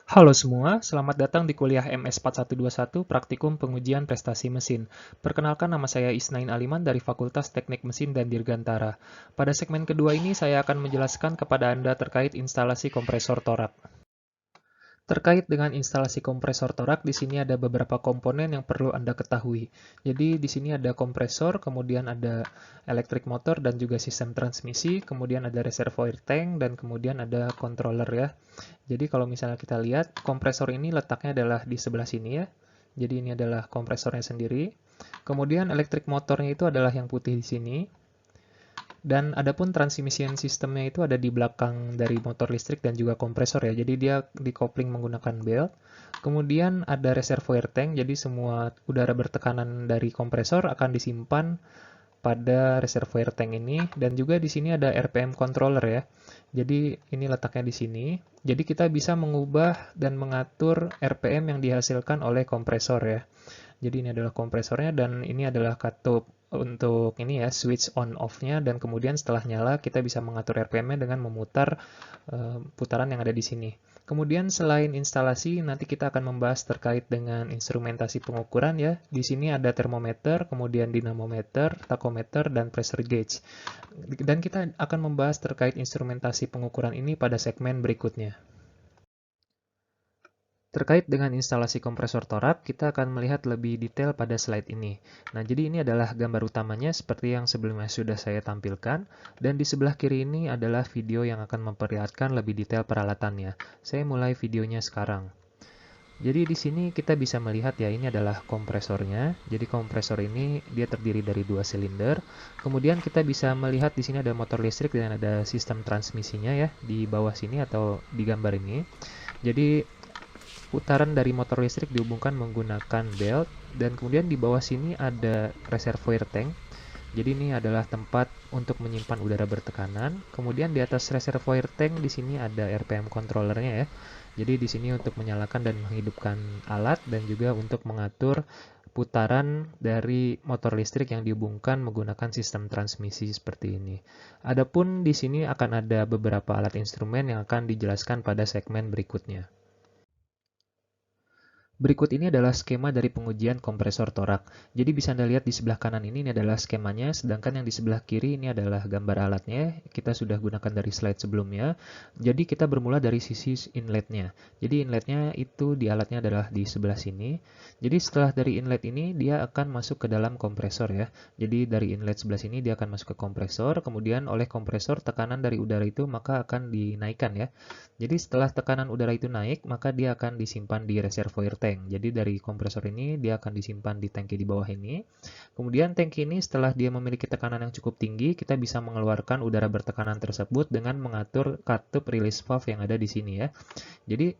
Halo semua, selamat datang di kuliah MS 4121 Praktikum Pengujian Prestasi Mesin. Perkenalkan, nama saya Isnain Aliman dari Fakultas Teknik Mesin dan Dirgantara. Pada segmen kedua ini saya akan menjelaskan kepada Anda terkait instalasi kompresor torak. Terkait dengan instalasi kompresor torak, di sini ada beberapa komponen yang perlu Anda ketahui. Jadi di sini ada kompresor, kemudian ada electric motor dan juga sistem transmisi, kemudian ada reservoir tank, dan kemudian ada controller ya. Jadi kalau misalnya kita lihat, kompresor ini letaknya adalah di sebelah sini ya. Jadi ini adalah kompresornya sendiri. Kemudian electric motornya itu adalah yang putih di sini. Dan adapun transmission sistemnya itu ada di belakang dari motor listrik dan juga kompresor ya. Jadi dia di-coupling menggunakan belt. Kemudian ada reservoir tank, jadi semua udara bertekanan dari kompresor akan disimpan pada reservoir tank ini, dan juga di sini ada RPM controller ya. Jadi ini letaknya di sini. Jadi kita bisa mengubah dan mengatur RPM yang dihasilkan oleh kompresor ya. Jadi ini adalah kompresornya dan ini adalah katup untuk ini ya, switch on off-nya, dan kemudian setelah nyala kita bisa mengatur RPM-nya dengan memutar putaran yang ada di sini. Kemudian selain instalasi, nanti kita akan membahas terkait dengan instrumentasi pengukuran ya. Di sini ada termometer, kemudian dinamometer, tachometer, dan pressure gauge. Dan kita akan membahas terkait instrumentasi pengukuran ini pada segmen berikutnya. Terkait dengan instalasi kompresor torak, kita akan melihat lebih detail pada slide ini. Nah, jadi ini adalah gambar utamanya seperti yang sebelumnya sudah saya tampilkan, dan di sebelah kiri ini adalah video yang akan memperlihatkan lebih detail peralatannya. Saya mulai videonya sekarang. Jadi di sini kita bisa melihat ya, ini adalah kompresornya. Jadi kompresor ini dia terdiri dari dua silinder. Kemudian kita bisa melihat di sini ada motor listrik dan ada sistem transmisinya ya di bawah sini atau di gambar ini. Jadi putaran dari motor listrik dihubungkan menggunakan belt, dan kemudian di bawah sini ada reservoir tank. Jadi ini adalah tempat untuk menyimpan udara bertekanan. Kemudian di atas reservoir tank di sini ada RPM controllernya ya. Jadi di sini untuk menyalakan dan menghidupkan alat, dan juga untuk mengatur putaran dari motor listrik yang dihubungkan menggunakan sistem transmisi seperti ini. Adapun di sini akan ada beberapa alat instrumen yang akan dijelaskan pada segmen berikutnya. Berikut ini adalah skema dari pengujian kompresor torak. Jadi bisa Anda lihat di sebelah kanan ini adalah skemanya, sedangkan yang di sebelah kiri ini adalah gambar alatnya. Kita sudah gunakan dari slide sebelumnya. Jadi kita bermula dari sisi inletnya. Jadi inletnya itu di alatnya adalah di sebelah sini. Jadi setelah dari inlet ini dia akan masuk ke dalam kompresor ya. Jadi dari inlet sebelah sini dia akan masuk ke kompresor, kemudian oleh kompresor tekanan dari udara itu maka akan dinaikkan ya. Jadi setelah tekanan udara itu naik, maka dia akan disimpan di reservoir tank. Jadi dari kompresor ini dia akan disimpan di tangki di bawah ini. Kemudian tangki ini setelah dia memiliki tekanan yang cukup tinggi, kita bisa mengeluarkan udara bertekanan tersebut dengan mengatur katup release valve yang ada di sini ya. Jadi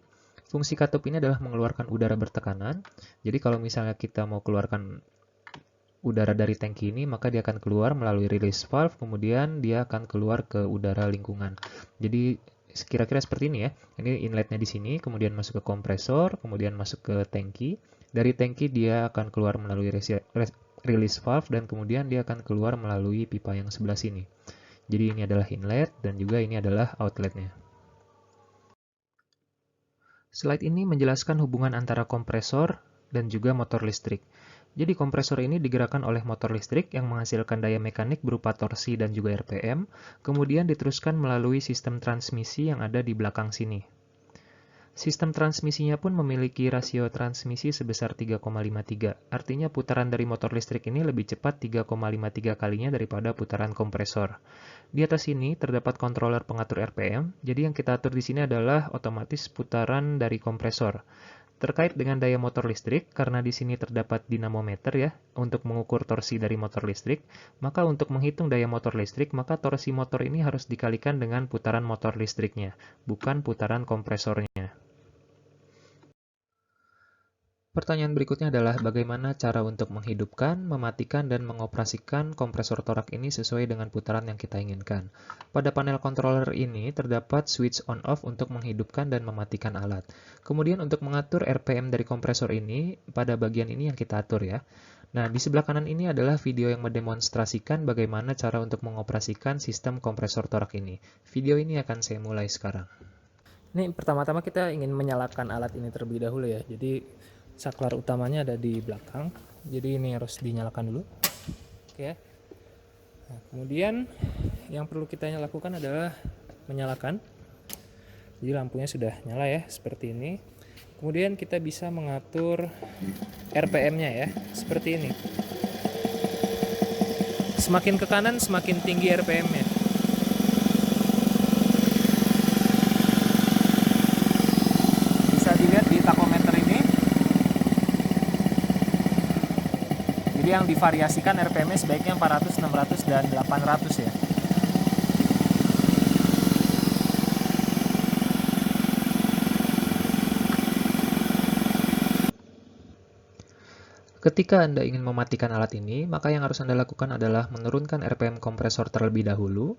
fungsi katup ini adalah mengeluarkan udara bertekanan. Jadi kalau misalnya kita mau keluarkan udara dari tangki ini, maka dia akan keluar melalui release valve, kemudian dia akan keluar ke udara lingkungan. Jadi kira-kira seperti ini ya. Ini inletnya di sini, kemudian masuk ke kompresor, kemudian masuk ke tangki. Dari tangki dia akan keluar melalui release valve, dan kemudian dia akan keluar melalui pipa yang sebelah sini. Jadi ini adalah inlet, dan juga ini adalah outletnya. Slide ini menjelaskan hubungan antara kompresor dan juga motor listrik. Jadi kompresor ini digerakkan oleh motor listrik yang menghasilkan daya mekanik berupa torsi dan juga RPM, kemudian diteruskan melalui sistem transmisi yang ada di belakang sini. Sistem transmisinya pun memiliki rasio transmisi sebesar 3,53, artinya putaran dari motor listrik ini lebih cepat 3,53 kalinya daripada putaran kompresor. Di atas ini terdapat controller pengatur RPM, jadi yang kita atur di sini adalah otomatis putaran dari kompresor. Terkait dengan daya motor listrik, karena di sini terdapat dinamometer ya, untuk mengukur torsi dari motor listrik, maka untuk menghitung daya motor listrik, maka torsi motor ini harus dikalikan dengan putaran motor listriknya, bukan putaran kompresornya. Pertanyaan berikutnya adalah bagaimana cara untuk menghidupkan, mematikan, dan mengoperasikan kompresor torak ini sesuai dengan putaran yang kita inginkan. Pada panel controller ini terdapat switch on-off untuk menghidupkan dan mematikan alat. Kemudian untuk mengatur RPM dari kompresor ini, pada bagian ini yang kita atur ya. Nah, di sebelah kanan ini adalah video yang mendemonstrasikan bagaimana cara untuk mengoperasikan sistem kompresor torak ini. Video ini akan saya mulai sekarang. Ini pertama-tama kita ingin menyalakan alat ini terlebih dahulu ya. Jadi saklar utamanya ada di belakang. Jadi ini harus dinyalakan dulu. Oke. Nah, kemudian yang perlu kita lakukan adalah menyalakan. Jadi lampunya sudah nyala ya, seperti ini. Kemudian kita bisa mengatur RPM-nya ya, seperti ini. Semakin ke kanan semakin tinggi RPM-nya. Bisa dilihat di tachometer ini. Jadi yang divariasikan RPM-nya sebaiknya 400, 600, dan 800 ya. Ketika Anda ingin mematikan alat ini, maka yang harus Anda lakukan adalah menurunkan RPM kompresor terlebih dahulu,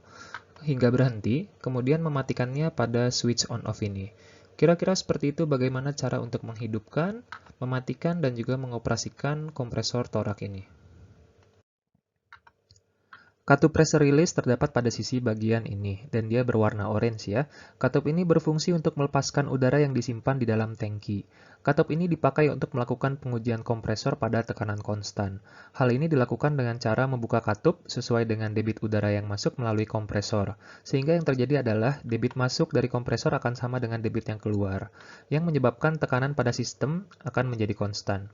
hingga berhenti, kemudian mematikannya pada switch on-off ini. Kira-kira seperti itu bagaimana cara untuk menghidupkan, mematikan, dan juga mengoperasikan kompresor torak ini. Katup pressure release terdapat pada sisi bagian ini, dan dia berwarna orange ya. Katup ini berfungsi untuk melepaskan udara yang disimpan di dalam tangki. Katup ini dipakai untuk melakukan pengujian kompresor pada tekanan konstan. Hal ini dilakukan dengan cara membuka katup sesuai dengan debit udara yang masuk melalui kompresor, sehingga yang terjadi adalah debit masuk dari kompresor akan sama dengan debit yang keluar, yang menyebabkan tekanan pada sistem akan menjadi konstan.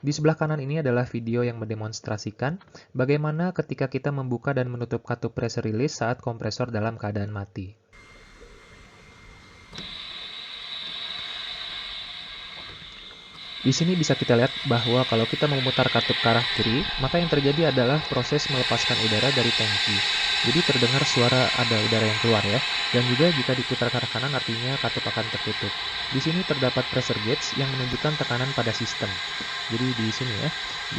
Di sebelah kanan ini adalah video yang mendemonstrasikan bagaimana ketika kita membuka dan menutup katup pressure release saat kompresor dalam keadaan mati. Di sini bisa kita lihat bahwa kalau kita memutar katup ke arah kiri, maka yang terjadi adalah proses melepaskan udara dari tangki. Jadi terdengar suara ada udara yang keluar ya. Dan juga jika diputar ke arah kanan artinya katup akan tertutup. Di sini terdapat pressure gauge yang menunjukkan tekanan pada sistem. Jadi di sini ya.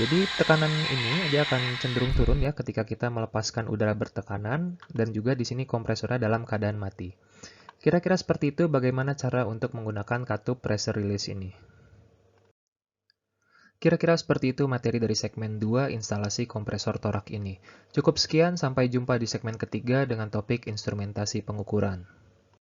Jadi tekanan ini dia akan cenderung turun ya ketika kita melepaskan udara bertekanan, dan juga di sini kompresornya dalam keadaan mati. Kira-kira seperti itu bagaimana cara untuk menggunakan katup pressure release ini. Kira-kira seperti itu materi dari segmen 2 instalasi kompresor torak ini. Cukup sekian, sampai jumpa di segmen ketiga dengan topik instrumentasi pengukuran.